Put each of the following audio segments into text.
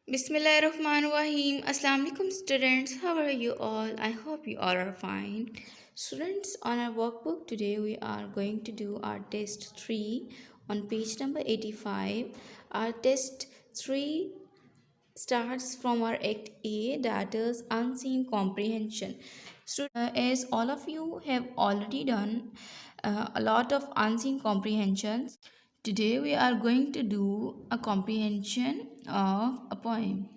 Bismillahirrahmanirrahim. Assalamu alaikum students. How are you all? I hope you all are fine. Students, on our workbook today we are going to do our test 3 on page number 85. Our test 3 starts from our act A, that is unseen comprehension. As all of you have already done a lot of unseen comprehensions, today we are going to do a comprehension of a poem.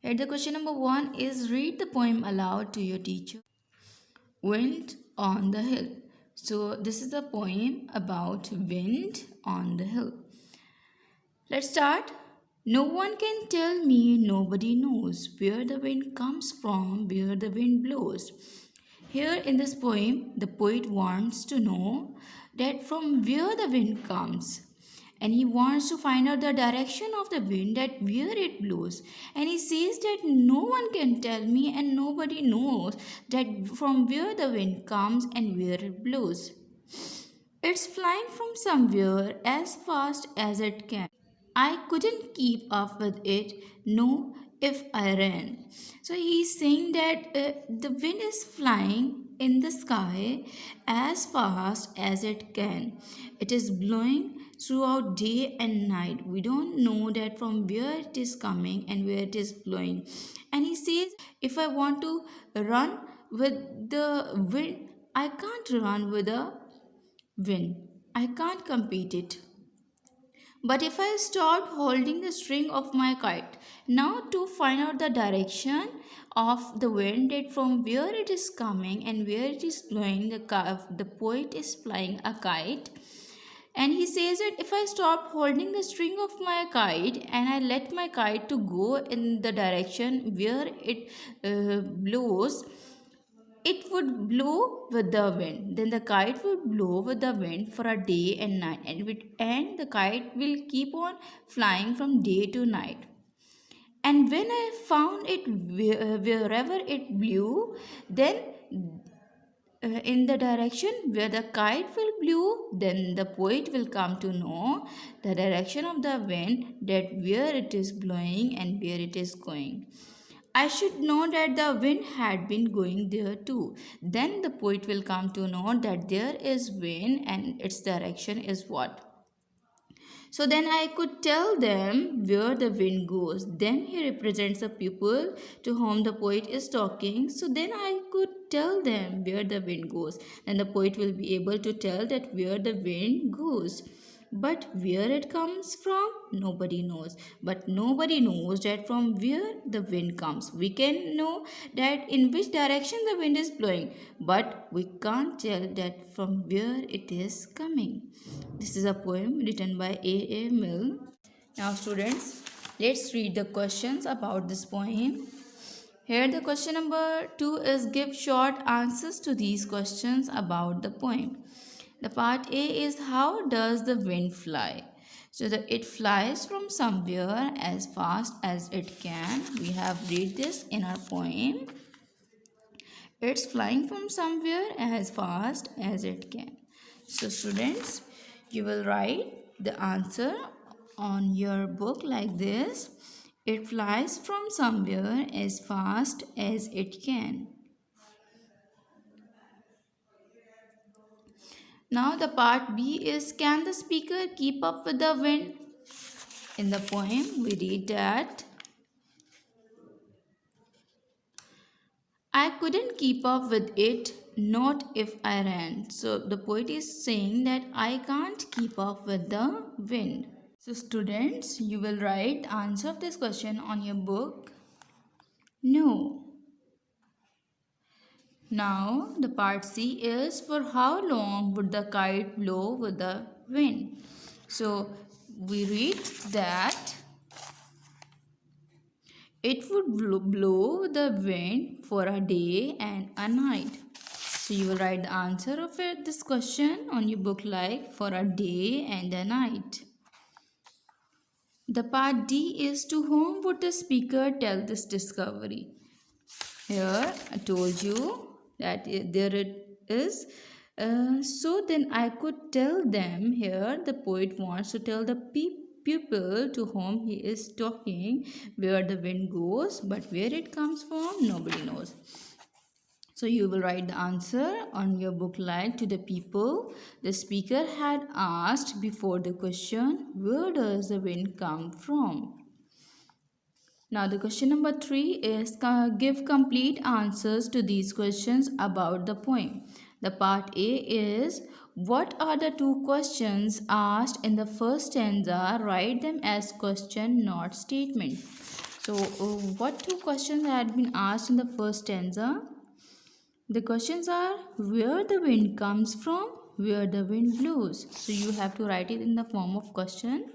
Here the question number 1 is read the poem aloud to your teacher. Wind on the Hill. So this is a poem about wind on the hill. Let's start. No one can tell me, nobody knows where the wind comes from, where the wind blows. Here in this poem, the poet wants to know that from where the wind comes. And he wants to find out the direction of the wind, that where it blows. And he says that no one can tell me and nobody knows that from where the wind comes and where it blows. It's flying from somewhere as fast as it can. I couldn't keep up with it, no, if I ran. So he's saying that the wind is flying in the sky as fast as it can. It is blowing throughout day and night. We don't know that from where it is coming and where it is blowing. And he says, if I want to run with the wind, I can't run with the wind. I can't compete it. But if I stopped holding the string of my kite, now to find out the direction of the wind, that from where it is coming and where it is blowing, the poet is flying a kite. And he says that if I stop holding the string of my kite and I let my kite to go in the direction where it blows, it would blow with the wind. Then the kite would blow with the wind for a day and night, and the kite will keep on flying from day to night. And when I found it wherever it blew, then in the direction where the kite will blow, then the poet will come to know the direction of the wind, that where it is blowing and where it is going. I should know that the wind had been going there too. Then the poet will come to know that there is wind and its direction is what. So then I could tell them where the wind goes. Then he represents the people to whom the poet is talking. So then I could tell them where the wind goes. Then the poet will be able to tell that where the wind goes. But where it comes from, nobody knows. But nobody knows that from where the wind comes. We can know that in which direction the wind is blowing, but we can't tell that from where it is coming. This is a poem written by A. Mill. Now, students, let's read the questions about this poem. Here, the question number 2 is give short answers to these questions about the poem. The part A is how does the wind fly? So it flies from somewhere as fast as it can. We have read this in our poem. It's flying from somewhere as fast as it can. So students, you will write the answer on your book like this. It flies from somewhere as fast as it can. Now the part B is can the speaker keep up with the wind? In the poem we read that I couldn't keep up with it, not if I ran. So the poet is saying that I can't keep up with the wind. So students, you will write answer of this question on your book. No. Now the part C is for how long would the kite blow with the wind? So we read that it would blow the wind for a day and a night. So you will write the answer of this question on your book like for a day and a night. The part D is to whom would the speaker tell this discovery? Here I told you that there it is. So then I could tell them. Here the poet wants to tell the people to whom he is talking where the wind goes, but where it comes from, nobody knows. So you will write the answer on your book like to the people the speaker had asked before the question, where does the wind come from? Now the question number 3 is give complete answers to these questions about the poem. The part A is what are the two questions asked in the first stanza? Write them as question, not statement. So what two questions had been asked in the first stanza? The questions are where the wind comes from, where the wind blows. So you have to write it in the form of question.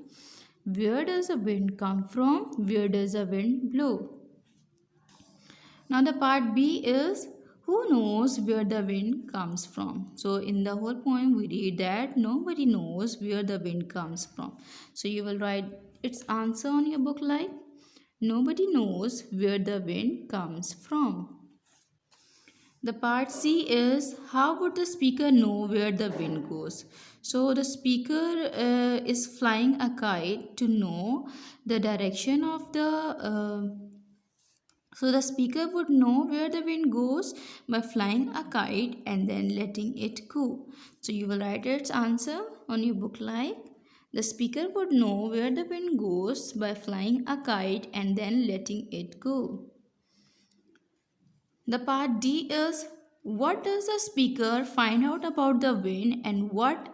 Where does the wind come from? Where does the wind blow? Now the part B is who knows where the wind comes from? So in the whole poem we read that nobody knows where the wind comes from. So you will write its answer on your book like nobody knows where the wind comes from. The part C is how would the speaker know where the wind goes? So the speaker is flying a kite to know the direction of so the speaker would know where the wind goes by flying a kite and then letting it go. So you will write its answer on your book like the speaker would know where the wind goes by flying a kite and then letting it go. The part D is what does the speaker find out about the wind and what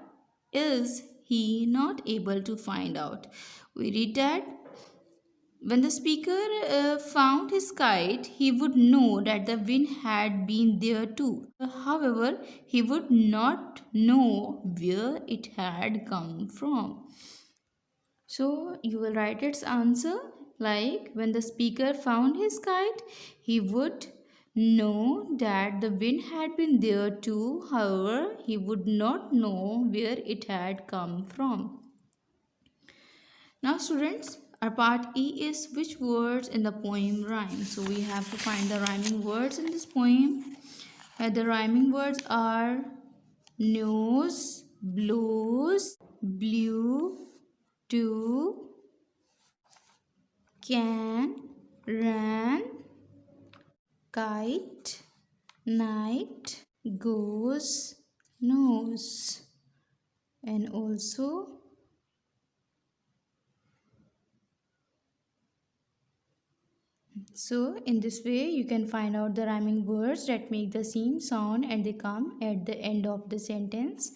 is he not able to find out? We read that when the speaker found his kite, he would know that the wind had been there too. However, he would not know where it had come from. So you will write its answer like when the speaker found his kite, he would know that the wind had been there too. However, he would not know where it had come from. Now students, our part E is which words in the poem rhyme. So we have to find the rhyming words in this poem. The rhyming words are nose, blows, blew, to, can, ran, kite, night, goes, nose, and also so in this way you can find out the rhyming words that make the same sound and they come at the end of the sentence.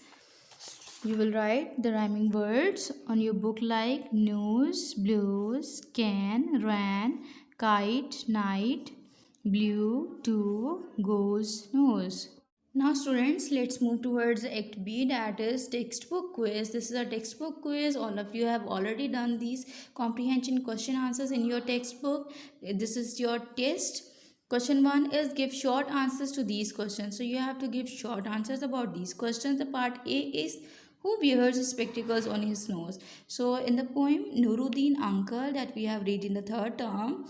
You will write the rhyming words on your book like nose, blows, can, ran, kite, night, blew, to, goes, nose. Now students, let's move towards Act B, that is textbook quiz. This is a textbook quiz. All of you have already done these comprehension question answers in your textbook. This is your test. Question 1 is give short answers to these questions. So you have to give short answers about these questions. The part A is who wears spectacles on his nose. So in the poem Nuruddin Uncle that we have read in the third term,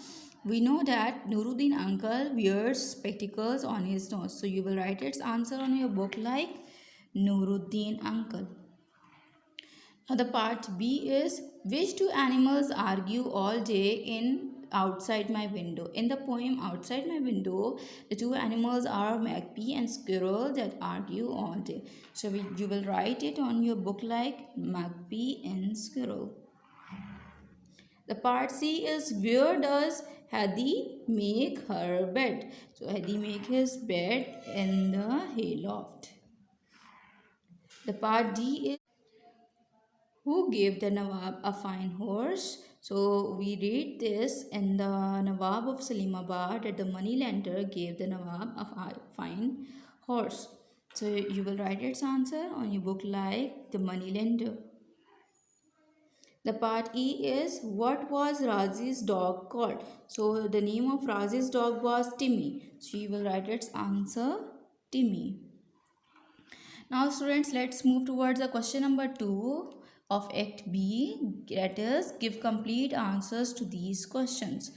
we know that Nuruddin Uncle wears spectacles on his nose. So you will write its answer on your book like Nuruddin Uncle. Now the part B is which two animals argue all day in outside my window. In the poem outside my window, the two animals are magpie and squirrel that argue all day. So you will write it on your book like magpie and squirrel. The part C is where does Hadi make her bed? So Hadi make his bed in the hayloft. The part D is who gave the Nawab a fine horse? So we read this in the Nawab of Salimabad that the moneylender gave the Nawab a fine horse. So you will write its answer on your book like the moneylender. The part E is what was Razi's dog called? So the name of Razi's dog was Timmy. She will write its answer Timmy. Now students, let's move towards the question number 2 of Act B. That is give complete answers to these questions.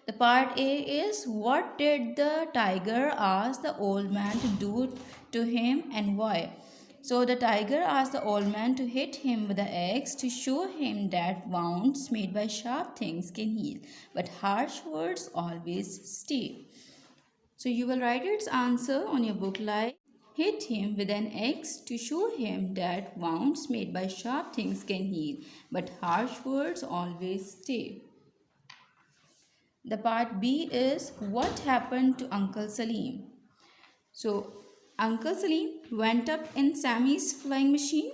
The part A is what did the tiger ask the old man to do to him and why? So the tiger asked the old man to hit him with the axe to show him that wounds made by sharp things can heal, but harsh words always stay. So you will write its answer on your book like hit him with an axe to show him that wounds made by sharp things can heal, but harsh words always stay. The part B is what happened to Uncle Salim. So Uncle Salim went up in Sammy's flying machine,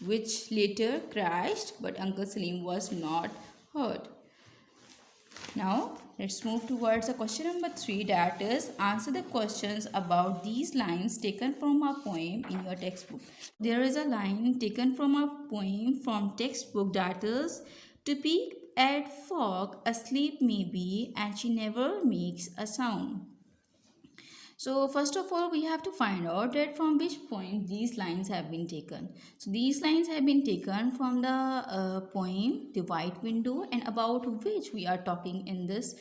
which later crashed, but Uncle Salim was not hurt. Now let's move towards the question number 3, that is answer the questions about these lines taken from a poem in your textbook. There is a line taken from a poem from textbook that is to peep at fog asleep may be and she never makes a sound. So first of all, we have to find out that from which point these lines have been taken. So these lines have been taken from the poem The White Window, and about which we are talking in this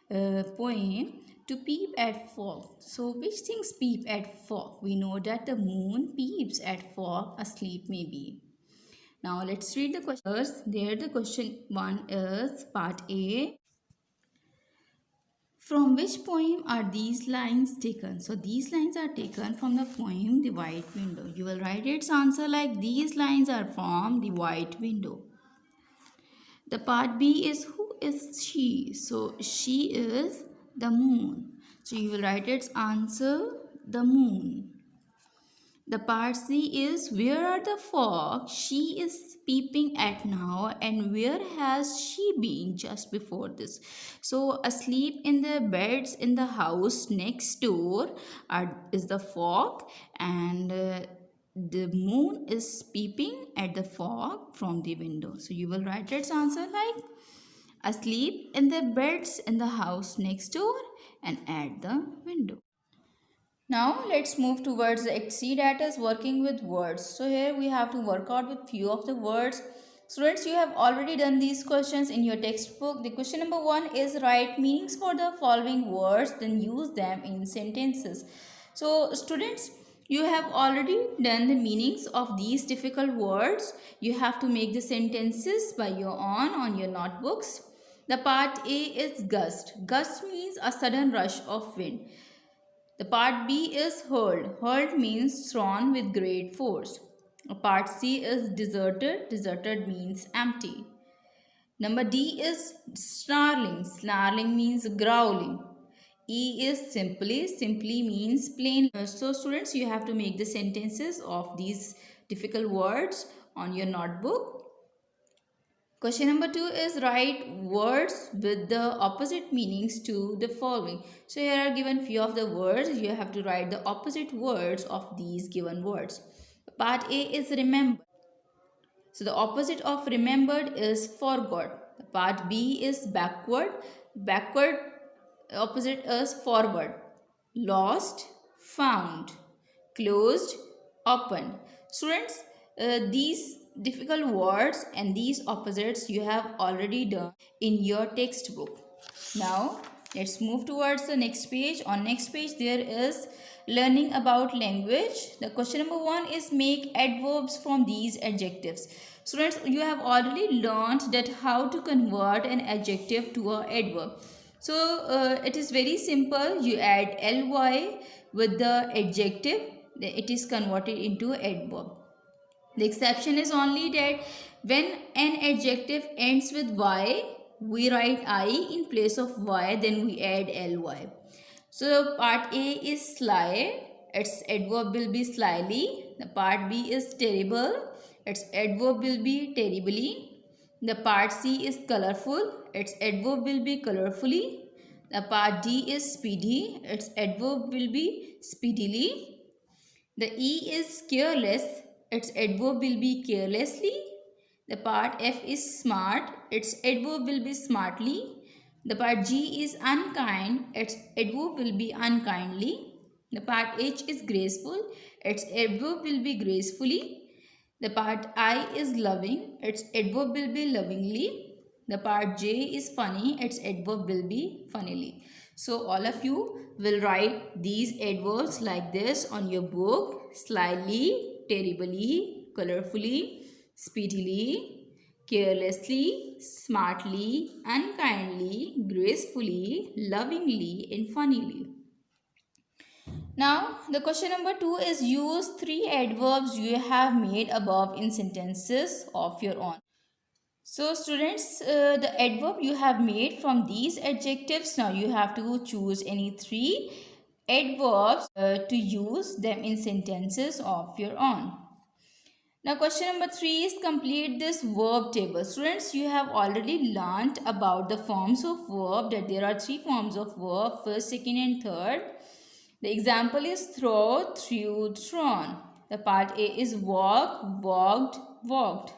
poem, to peep at fog. So which things peep at fog? We know that the moon peeps at fog, asleep may be. Now let's read the questions. There the question 1 is part A. From which poem are these lines taken? So these lines are taken from the poem The White Window. You will write its answer like these lines are from The White Window. The part B is who is she? So she is the moon. So you will write its answer the moon. The part C is where are the fog she is peeping at now and where has she been just before this? So asleep in the beds in the house next door is the fog, and the moon is peeping at the fog from the window. So you will write its answer like asleep in the beds in the house next door and at the window. Now let's move towards the XC, that is working with words. So here we have to work out with few of the words. Students, you have already done these questions in your textbook. The question number 1 is write meanings for the following words, then use them in sentences. So students, you have already done the meanings of these difficult words. You have to make the sentences by your own on your notebooks. The part A is gust. Gust means a sudden rush of wind. The part B is hurled. Hurled means thrown with great force. Part C is deserted. Deserted means empty. Number D is snarling. Snarling means growling. E is simply. Simply means plain. So students, you have to make the sentences of these difficult words on your notebook. Question number 2 is write words with the opposite meanings to the following. So here are given few of the words. You have to write the opposite words of these given words. Part A is remember. So the opposite of remembered is forgot. Part B is backward. Backward opposite is forward. Lost, found, closed, opened. Students, these difficult words and these opposites you have already done in your textbook. Now let's move towards the next page. On next page there is learning about language. The question number 1 is make adverbs from these adjectives. Students, you have already learned that how to convert an adjective to an adverb. So it is very simple. You add ly with the adjective, it is converted into adverb. The exception is only that when an adjective ends with y, we write I in place of y, then we add ly. So part A is sly, its adverb will be slyly. The part B is terrible, its adverb will be terribly. The part C is colorful, its adverb will be colorfully. The part D is speedy, its adverb will be speedily. The E is careless, its adverb will be carelessly. The part F is smart, its adverb will be smartly. The part G is unkind, its adverb will be unkindly. The part H is graceful, its adverb will be gracefully. The part I is loving, its adverb will be lovingly. The part J is funny, its adverb will be funnily. So all of you will write these adverbs like this on your book: slyly, terribly, colorfully, speedily, carelessly, smartly, unkindly, gracefully, lovingly, and funnily. Now, the question number 2 is use three adverbs you have made above in sentences of your own. So, students, the adverb you have made from these adjectives, now you have to choose any three adverbs to use them in sentences of your own. Now, question number 3 is complete this verb table. Students, you have already learnt about the forms of verb, that there are three forms of verb, first, second, and third. The example is throw, threw, thrown. The part A is walk, walked, walked.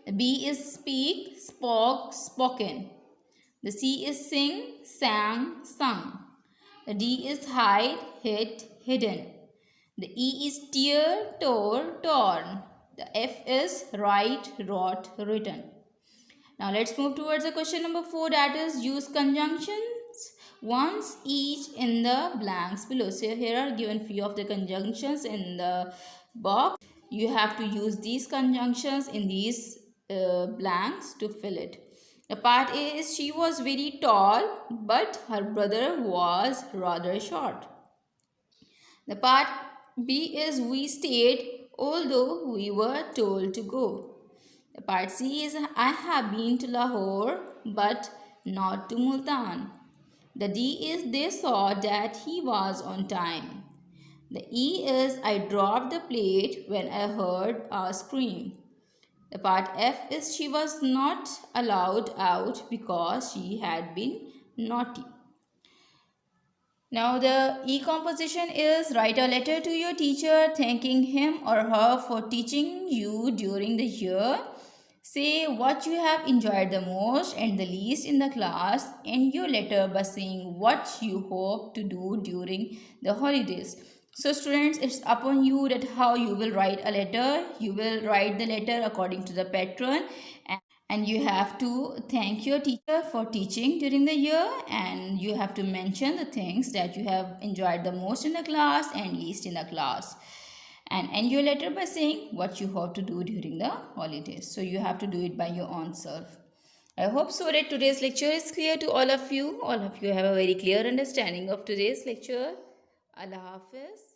The B is speak, spoke, spoken. The C is sing, sang, sung. The D is hide, hid, hidden. The E is tear, tore, torn. The F is write, wrote, written. Now let's move towards the question number 4, that is use conjunctions once each in the blanks below. So here are given few of the conjunctions in the box. You have to use these conjunctions in these blanks to fill it. The part A is she was very tall but her brother was rather short. The part B is we stayed although we were told to go. The part C is I have been to Lahore but not to Multan. The D is they saw that he was on time. The E is I dropped the plate when I heard a scream. The part F is she was not allowed out because she had been naughty. Now the E composition is write a letter to your teacher thanking him or her for teaching you during the year. Say what you have enjoyed the most and the least in the class. End your letter by saying what you hope to do during the holidays. So students, it's upon you that how you will write a letter. You will write the letter according to the pattern, and you have to thank your teacher for teaching during the year, and you have to mention the things that you have enjoyed the most in the class and least in the class, and end your letter by saying what you hope to do during the holidays. So you have to do it by your own self. I hope so that today's lecture is clear to all of you. All of you have a very clear understanding of today's lecture. Allah Hafiz.